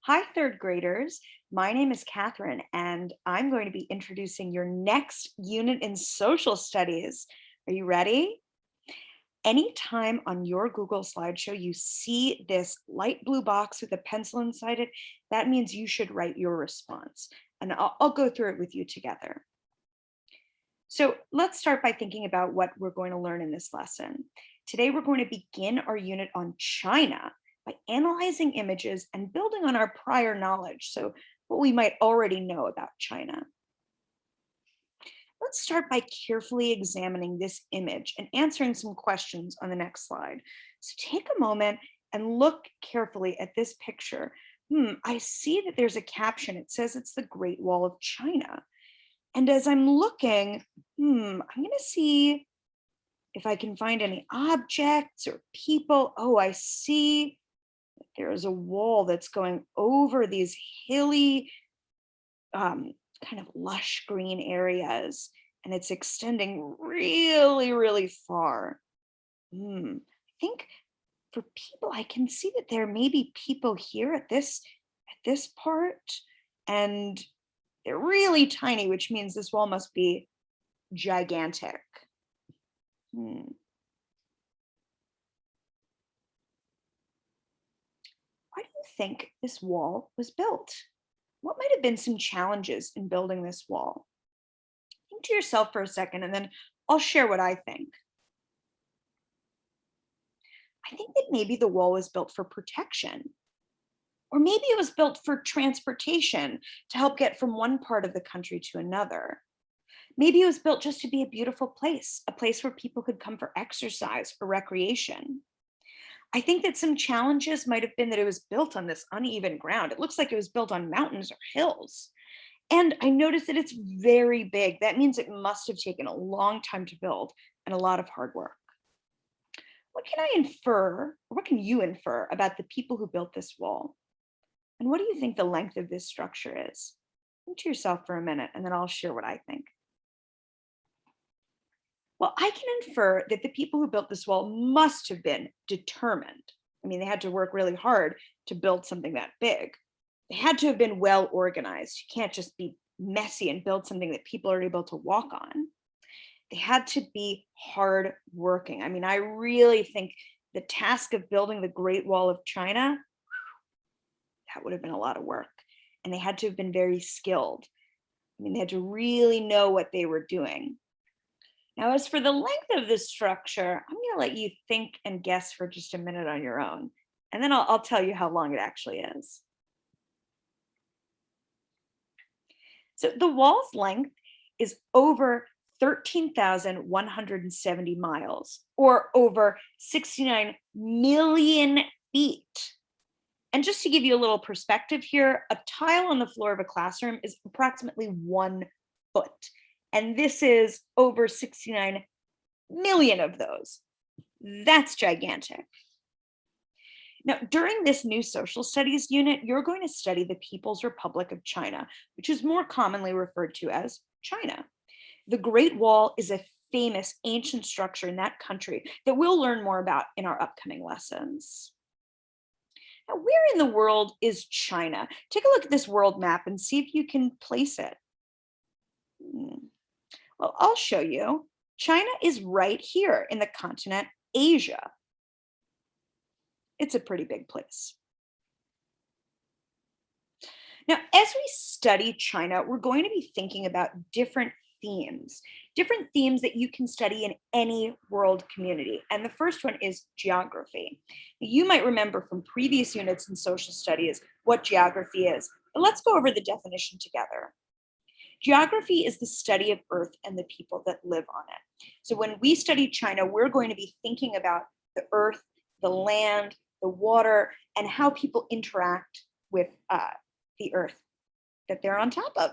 Hi, third graders. My name is Catherine, and I'm going to be introducing your next unit in social studies. Are you ready? Anytime on your Google slideshow you see this light blue box with a pencil inside it, that means you should write your response. And I'll go through it with you together. So let's start by thinking about what we're going to learn in this lesson. Today, we're going to begin our unit on China by analyzing images and building on our prior knowledge. So, what we might already know about China. Let's start by carefully examining this image and answering some questions on the next slide. So, take a moment and look carefully at this picture. I see that there's a caption. It says it's the Great Wall of China. And as I'm looking, I'm going to see if I can find any objects or people. Oh, I see there is a wall that's going over these hilly, kind of lush green areas, and it's extending really, really far. I think for people, I can see that there may be people here at this part, and they're really tiny, which means this wall must be gigantic. Hmm. Why do you think this wall was built? What might have been some challenges in building this wall? Think to yourself for a second, and then I'll share what I think. I think that maybe the wall was built for protection, or maybe it was built for transportation to help get from one part of the country to another. Maybe it was built just to be a place where people could come for exercise or recreation. I think that some challenges might have been that it was built on this uneven ground. It looks like it was built on mountains or hills. And I noticed that it's very big. That means it must have taken a long time to build and a lot of hard work. What can I infer, or what can you infer about the people who built this wall? And what do you think the length of this structure is? Think to yourself for a minute, and then I'll share what I think. Well, I can infer that the people who built this wall must have been determined. I mean, they had to work really hard to build something that big. They had to have been well organized. You can't just be messy and build something that people are able to walk on. They had to be hard working. I mean, I really think the task of building the Great Wall of China, that would have been a lot of work. And they had to have been very skilled. I mean, they had to really know what they were doing. Now, as for the length of this structure, I'm going to let you think and guess for just a minute on your own. And then I'll tell you how long it actually is. So the wall's length is over 13,170 miles, or over 69 million feet. And just to give you a little perspective here, a tile on the floor of a classroom is approximately 1 foot. And this is over 69 million of those. That's gigantic. Now, during this new social studies unit, you're going to study the People's Republic of China, which is more commonly referred to as China. The Great Wall is a famous ancient structure in that country that we'll learn more about in our upcoming lessons. Now, where in the world is China? Take a look at this world map and see if you can place it. Hmm. Well, I'll show you. China is right here in the continent Asia. It's a pretty big place. Now, as we study China, we're going to be thinking about different themes that you can study in any world community. And the first one is geography. You might remember from previous units in social studies what geography is, but let's go over the definition together. Geography is the study of Earth and the people that live on it. So when we study China, we're going to be thinking about the Earth, the land, the water, and how people interact with the Earth that they're on top of.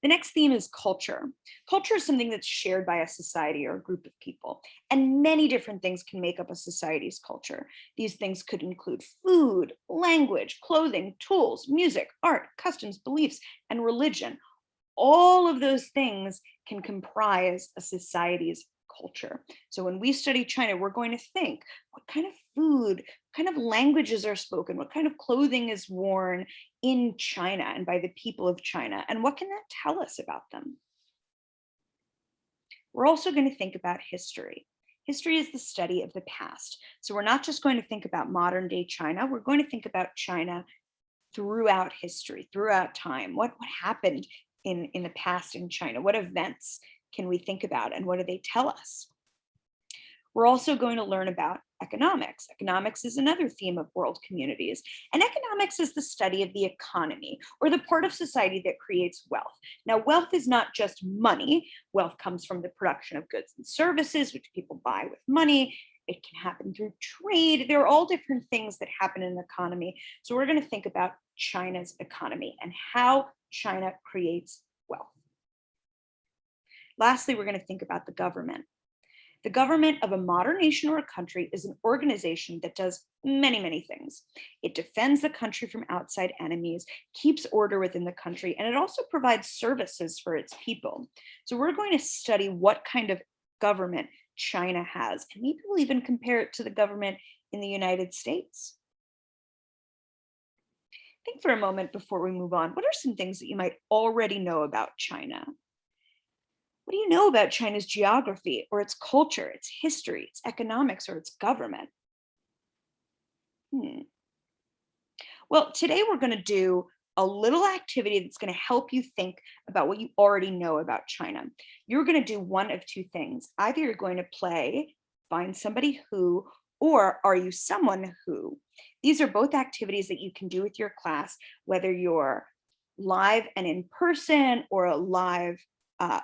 The next theme is culture. Culture is something that's shared by a society or a group of people, and many different things can make up a society's culture. These things could include food, language, clothing, tools, music, art, customs, beliefs, and religion. All of those things can comprise a society's culture. So when we study China, we're going to think, what kind of food, what kind of languages are spoken, what kind of clothing is worn in China and by the people of China, and what can that tell us about them? We're also going to think about history. History is the study of the past. So we're not just going to think about modern day China, we're going to think about China throughout history, throughout time. What happened in the past in China? What events can we think about and what do they tell us? We're also going to learn about economics. Economics is another theme of world communities. And economics is the study of the economy, or the part of society that creates wealth. Now, wealth is not just money. Wealth comes from the production of goods and services, which people buy with money. It can happen through trade. There are all different things that happen in an economy. So we're going to think about China's economy and how China creates wealth. Lastly, we're going to think about the government. The government of a modern nation or a country is an organization that does many, many things. It defends the country from outside enemies, keeps order within the country, and it also provides services for its people. So we're going to study what kind of government China has, and maybe we'll even compare it to the government in the United States. Think for a moment before we move on. What are some things that you might already know about China? What do you know about China's geography or its culture, its history, its economics, or its government? Well, today we're going to do a little activity that's going to help you think about what you already know about China. You're going to do one of two things. Either you're going to play Find Somebody Who, or Are You Someone Who? These are both activities that you can do with your class, whether you're live and in person or live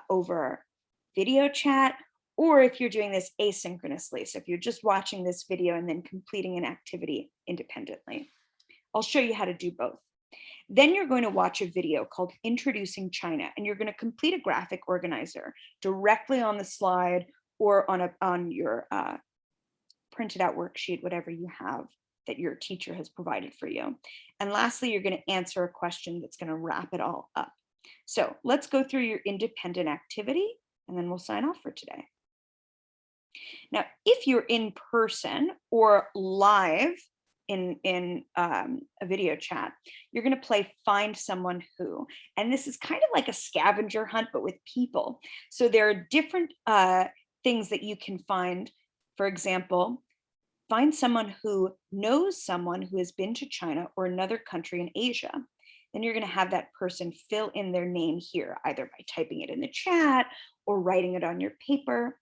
over video chat, or if you're doing this asynchronously. So if you're just watching this video and then completing an activity independently. I'll show you how to do both. Then you're going to watch a video called Introducing China, and you're going to complete a graphic organizer directly on the slide or on your printed out worksheet, whatever you have that your teacher has provided for you. And lastly, you're going to answer a question that's going to wrap it all up. So let's go through your independent activity, and then we'll sign off for today. Now, if you're in person or live in a video chat, you're going to play Find Someone Who. And this is kind of like a scavenger hunt, but with people. So there are different things that you can find. For example, find someone who knows someone who has been to China or another country in Asia. Then you're going to have that person fill in their name here, either by typing it in the chat or writing it on your paper.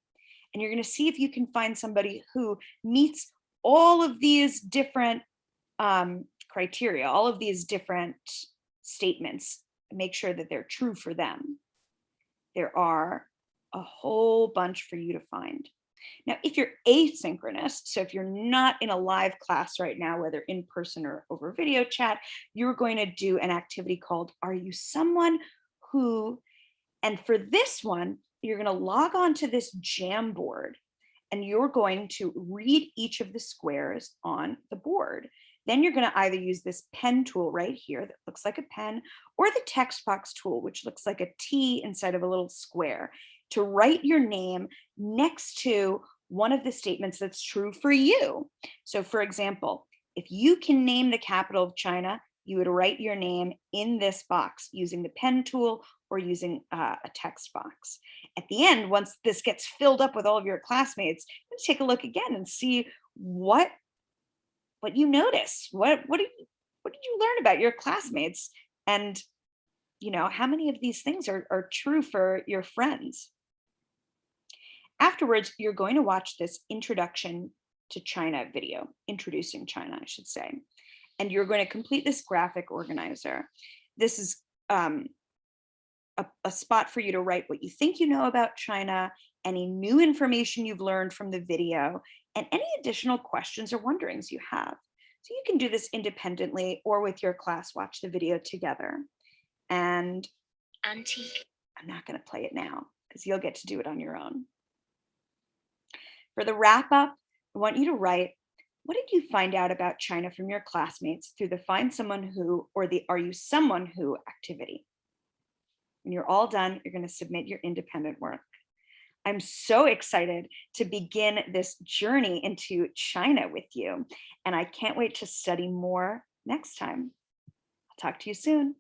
And you're going to see if you can find somebody who meets all of these different criteria, all of these different statements, make sure that they're true for them. There are a whole bunch for you to find. Now, if you're asynchronous, so if you're not in a live class right now, whether in person or over video chat, you're going to do an activity called Are You Someone Who? And for this one, you're going to log on to this Jamboard and you're going to read each of the squares on the board. Then you're going to either use this pen tool right here that looks like a pen, or the text box tool, which looks like a T inside of a little square, to write your name next to one of the statements that's true for you. So for example, if you can name the capital of China, you would write your name in this box using the pen tool or using a text box. At the end, once this gets filled up with all of your classmates, let's take a look again and see what you notice. What did you learn about your classmates? And how many of these things are true for your friends? Afterwards, you're going to watch this Introduction to China video, Introducing China, I should say. And you're going to complete this graphic organizer. This is a spot for you to write what you think you know about China, any new information you've learned from the video, and any additional questions or wonderings you have. So you can do this independently or with your class, watch the video together. And Antique. I'm not going to play it now because you'll get to do it on your own. For the wrap up, I want you to write, what did you find out about China from your classmates through the Find Someone Who or the Are You Someone Who activity? When you're all done, you're going to submit your independent work. I'm so excited to begin this journey into China with you, and I can't wait to study more next time. I'll talk to you soon.